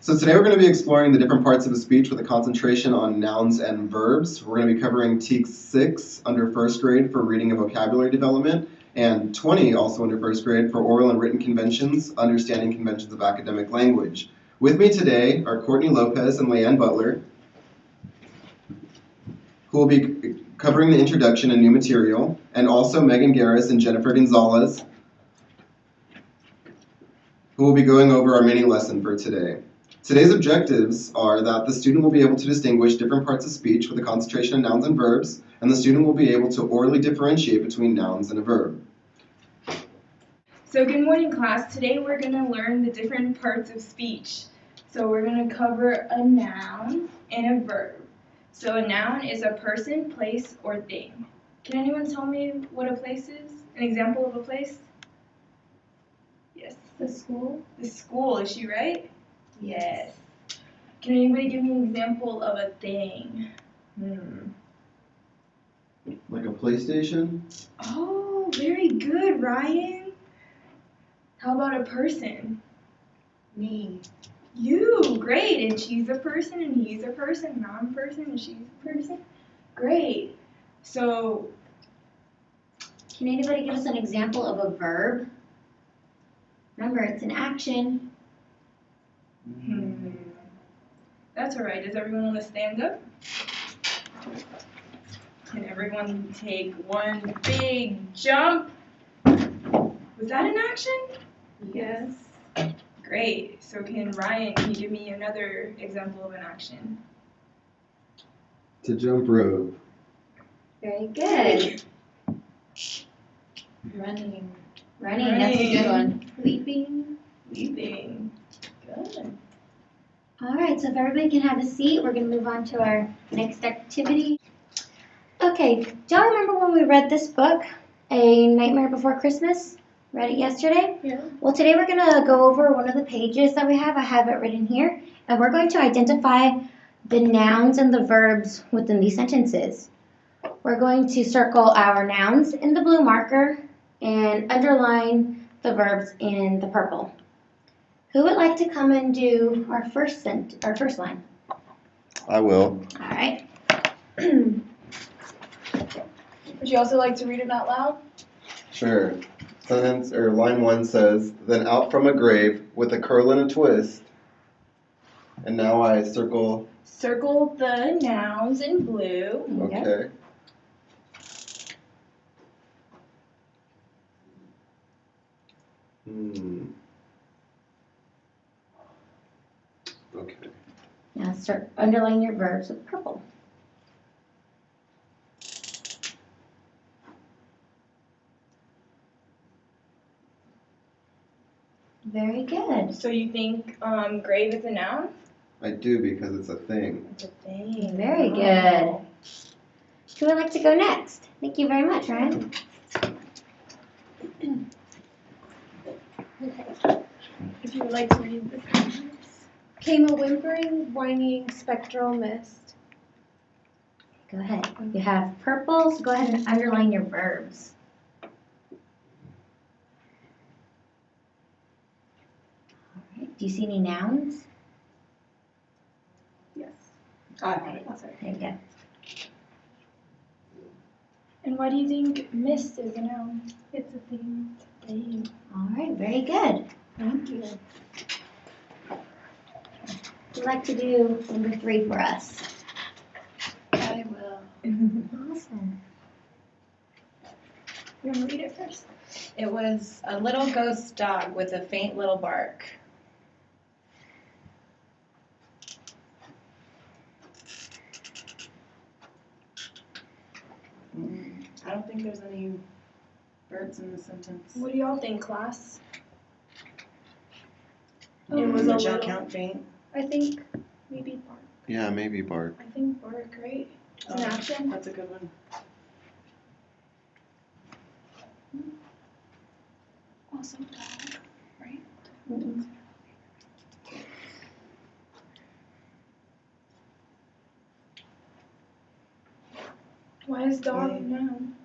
So today we're going to be exploring the different parts of a speech with a concentration on nouns and verbs. We're going to be covering TEAC 6 under first grade for reading and vocabulary development, and 20 also under first grade for oral and written conventions, understanding conventions of academic language. With me today are Courtney Lopez and Leanne Butler, who will be covering the introduction and new material, and also Megan Garris and Jennifer Gonzalez, who will be going over our mini lesson for today. Today's objectives are that the student will be able to distinguish different parts of speech with a concentration on nouns and verbs, and the student will be able to orally differentiate between nouns and a verb. So good morning, class. Today we're going to learn the different parts of speech. So we're going to cover a noun and a verb. So a noun is a person, place, or thing. Can anyone tell me what a place is? An example of a place? Yes. The school. The school, is she right? Yes. Can anybody give me an example of a thing? Like a PlayStation? Oh, very good, Ryan. How about a person? Me. You, great. And she's a person, and he's a person, and I'm a person, and she's a person. Great. So, Can anybody give us an example of a verb? Remember, it's an action. That's all right. Does everyone want to stand up? Can everyone take one big jump? Was that an action? Yes. Great. So can you give me another example of an action? To jump rope. Very good. Running. That's a good one. Leaping. Leaping. Good. All right, so if everybody can have a seat, we're going to move on to our next activity. Okay, do y'all remember when we read this book, A Nightmare Before Christmas? Read it yesterday? Yeah. Well, today we're going to go over one of the pages that we have. I have it written here. And we're going to identify the nouns and the verbs within these sentences. We're going to circle our nouns in the blue marker and underline the verbs in the purple. Who would like to come and do our first line? I will. All right. Would you also like to read it out loud? Sure. Line 1 says, then out from a grave with a curl and a twist. And now I circle. Circle the nouns in blue. Okay. Okay. Now start underlining your verbs with purple. Very good. So you think grave is a noun? I do because it's a thing. It's a thing. Very good. Who would like to go next? Thank you very much, Ryan. If you would like to read the sentence. Came a whimpering, whining, spectral mist. Go ahead. You have purple, so go ahead and underline your verbs. All right. Do you see any nouns? Yes. All right. There you go. And why do you think mist is a noun? It's a thing. All right. Very good. Thank you. Would you like to do number 3 for us? I will. Awesome. You want to read it first? It was a little ghost dog with a faint little bark. I don't think there's any verbs in the sentence. What do y'all think, class? It was Would a y'all little- count faint? I think maybe bark. Yeah, maybe bark. I think bark, right? It's an Oh, action. That's a good one. Also dog, right? Mm-mm. Why is dog a noun?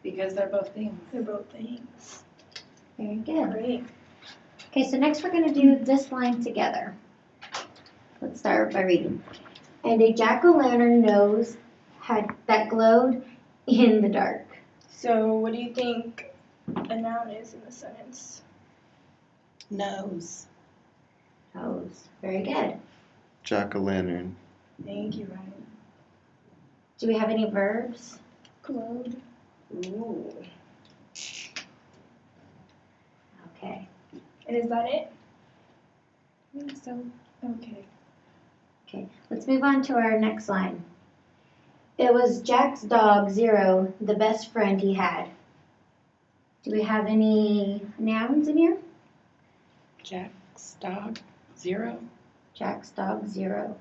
Because they're both things. They're both things. Very good. Great. Okay, so next we're going to do this line together. Let's start by reading. And a jack-o'-lantern nose that glowed in the dark. So what do you think a noun is in the sentence? Nose. Nose. Very good. Jack-o'-lantern. Thank you, Ryan. Do we have any verbs? Glowed. Ooh. Okay. And is that it? I think so. Okay. Okay, let's move on to our next line. It was Jack's dog, Zero, the best friend he had. Do we have any nouns in here? Jack's dog. 0. Jack's dog, Zero.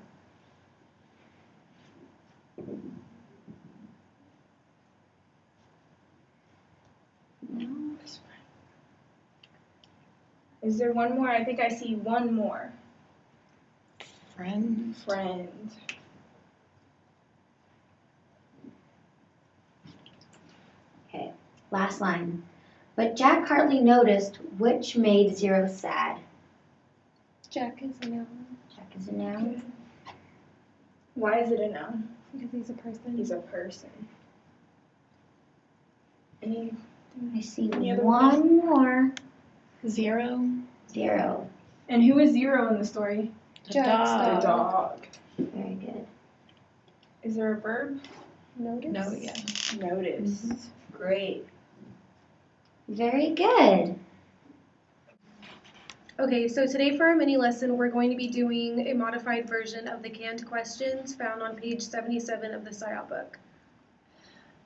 Is there one more? I think I see one more. Friend. Friend. Okay, last line. But Jack hardly noticed which made Zero sad. Jack is a noun Jack is a noun. Why is it a noun? because he's a person. He's a person. Any? I see Any other one more. 0. Zero. And who is Zero in the story? The Jack's dog. The dog. Very good. Is there a verb? Notice. No, yeah. Notice. Great. Very good. Okay, so today for our mini lesson, we're going to be doing a modified version of the canned questions found on page 77 of the SIOP book.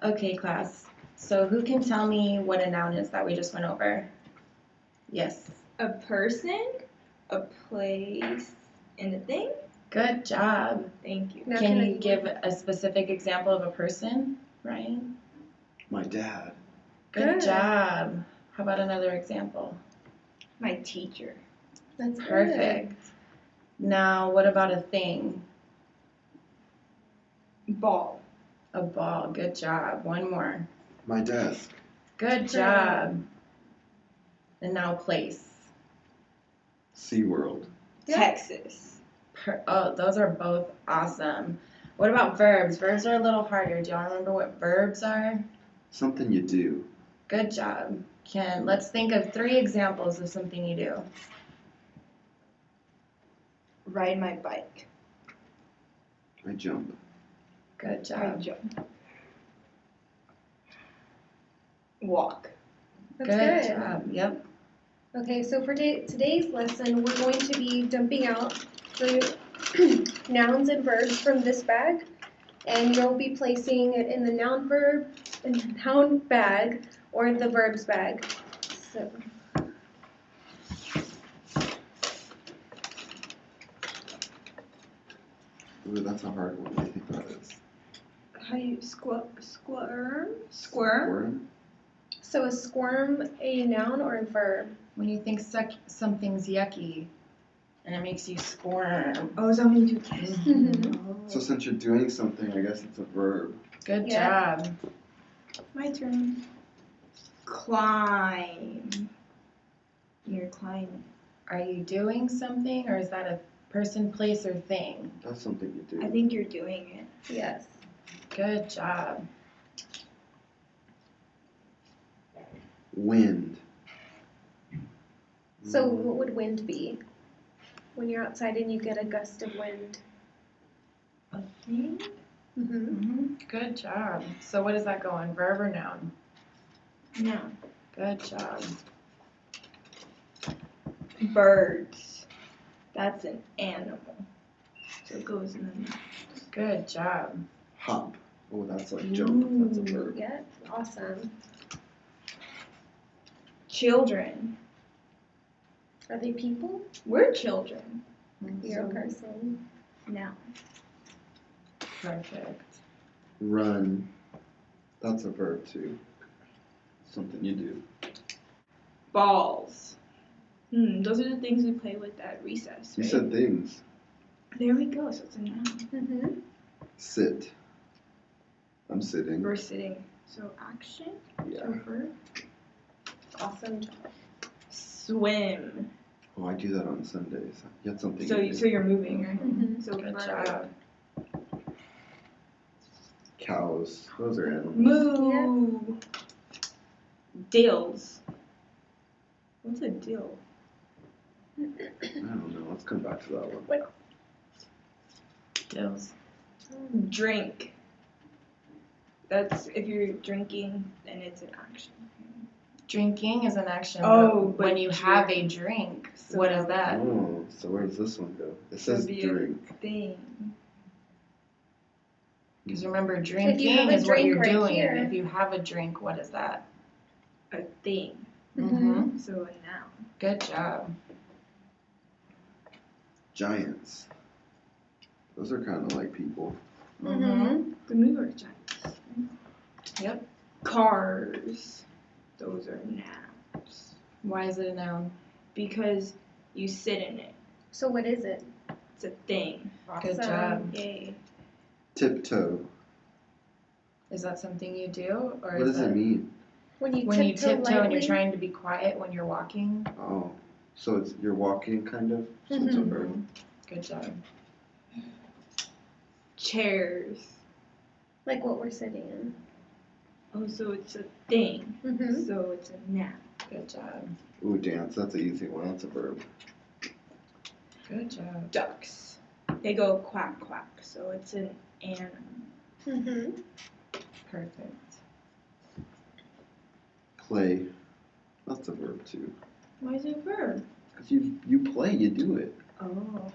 Okay, class. So who can tell me what a noun is that we just went over? Yes. A person, a place, and a thing? Good job. Thank you. Now Can you anyone- give a specific example of a person, Ryan? My dad. Good Good. job. How about another example? My teacher. That's good. Perfect. Now, what about a thing? Ball. A ball. Good job. One more. My desk. Good job. And now place. SeaWorld. Yeah. Texas. Oh, those are both awesome. What about verbs? Verbs are a little harder. Do y'all remember what verbs are? Something you do. Good job. Let's think of 3 examples of something you do. Ride my bike. I jump. Good I job. jump. Walk. That's Good good. job. Yep. Okay, so for today's lesson, we're going to be dumping out the nouns and verbs from this bag, and you'll be placing it in the noun bag or the verbs bag. So, Ooh, that's a hard one. What do you think that is? How do you squirm? Squirm? Squirm? so is squirm a noun or a verb? When you think something's yucky and it makes you squirm. Oh, something to kiss. So since you're doing something, I guess it's a verb. Good Yeah. job. My turn. Climb. You're climbing. Are you doing something or is that a person, place, or thing? That's something you do. I think you're doing it. Yes. Good job. Wind. So what would wind be? When you're outside and you get a gust of wind. A thing? Mm-hmm. Good job. So what does that go on? Verb or noun? No. Good job. Birds. That's an animal. So it goes in the mouth. Good job. Hop. Oh, that's like jump. That's a verb. Yeah, awesome. Children. Are they people? We're children. You're a person. Now. Perfect. Run. That's a verb too. Something you do. Balls. Those are the things we play with at recess, You right? said things. There we go, so it's a noun. Mm-hmm. Sit. I'm sitting. We're sitting. So action. Yeah. So verb. Awesome job. Swim. Oh, I do that on Sundays. You had something. So you're moving, right? Mhm. So Good verb. job. Cows. Those are animals. Moo. Dills. What's a dill? I don't know. Let's come back to that one. Dills. Drink. That's if you're drinking, then it's an action. Drinking is an action. Oh, but when but you have a drink, So what is that? Oh, so where does this one go? It says It'd be a drink. thing. Because remember, have drinking a is what drink you're right doing. here. If you have a drink, what is that? A thing. Mm-hmm. So a noun. Good job. Giants. Those are kind of like people. Mm-hmm. The New York Giants. Yep. Cars. Those are nouns. Why is it a noun? Because you sit in it. So what is it? It's a thing. Good Awesome. job. Yay. Tiptoe. Is that something you do, or What is does it mean? When you when you tiptoe tiptoe and you're lightly? trying to be quiet when you're walking? Oh, so it's you're walking kind of. So it's a Mhm. verb. Good job. Chairs. Like what we're sitting in. Oh, so it's a thing. Mm-hmm. So it's a noun. Good job. Ooh, dance. That's an easy one. That's a verb. Good job. Ducks. They go quack quack. So it's an animal. Mm-hmm. Perfect. Play. That's a verb too. Why is it a verb? Cause you play, you do it. Oh.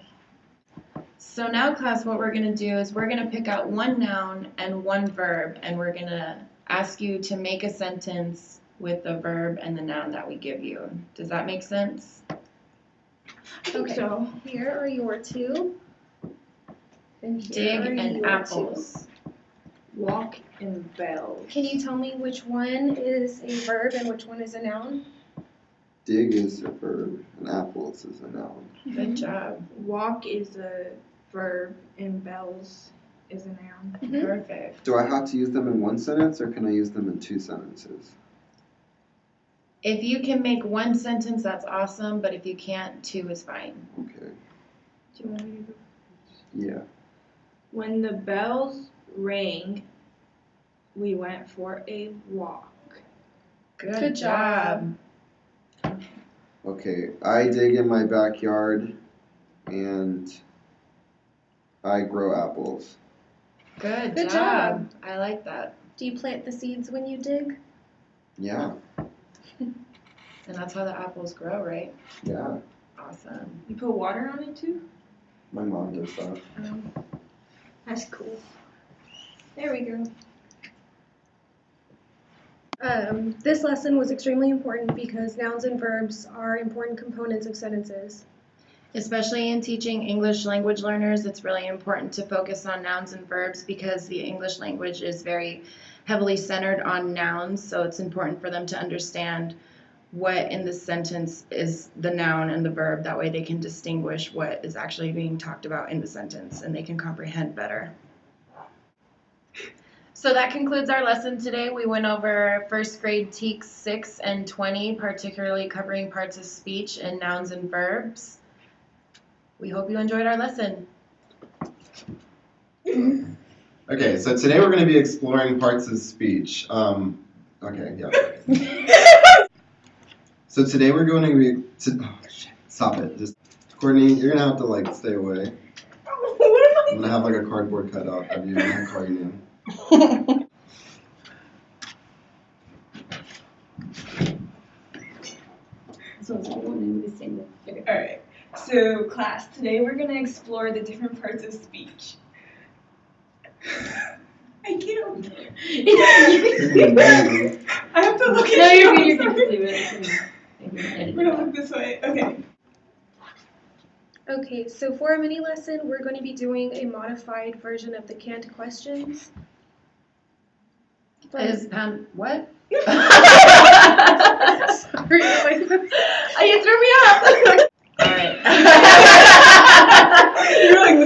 So now, class, what we're going to do is we're going to pick out one noun and one verb, and we're going to ask you to make a sentence with the verb and the noun that we give you. Does that make sense? I think Okay. so. Here are your two. And here Dig are and your apples. Walk and bells. two. Can you tell me which one is a verb and which one is a noun? Dig is a verb, and apples is a noun. Good job. Walk is a verb and bells is a noun. Mhm. Perfect. Do I have to use them in one sentence, or can I use them in two sentences? If you can make one sentence, that's awesome, but if you can't, two is fine. Okay. Do you want me to go? Yeah. When the bells rang, we went for a walk. Good job. Okay. I dig in my backyard, and I grow apples. Good Good job. I like that. Do you plant the seeds when you dig? Yeah. And that's how the apples grow, right? Yeah. Awesome. You put water on it too? My mom does that. That's cool. There we go. This lesson was extremely important because nouns and verbs are important components of sentences. Especially in teaching English language learners, it's really important to focus on nouns and verbs because the English language is very heavily centered on nouns, so it's important for them to understand what in the sentence is the noun and the verb. That way they can distinguish what is actually being talked about in the sentence and they can comprehend better. So that concludes our lesson today. We went over first grade TEKS 6 and 20, particularly covering parts of speech and nouns and verbs. We hope you enjoyed our lesson. Okay, so today we're going to be exploring parts of speech. Okay, yeah. So today we're going to be oh shit, stop it. Just Courtney, you're gonna have to like stay away. I'm gonna have like a cardboard cutout of you and call your name. Alright. So class, today we're gonna explore the different parts of speech. I can't. I have to look at No, you. you're I'm good. sorry. We're gonna look this way. Okay. Okay, so for our mini lesson, we're going to be doing a modified version of the canned questions. Is what? Sorry, You threw me off. All right. You're like,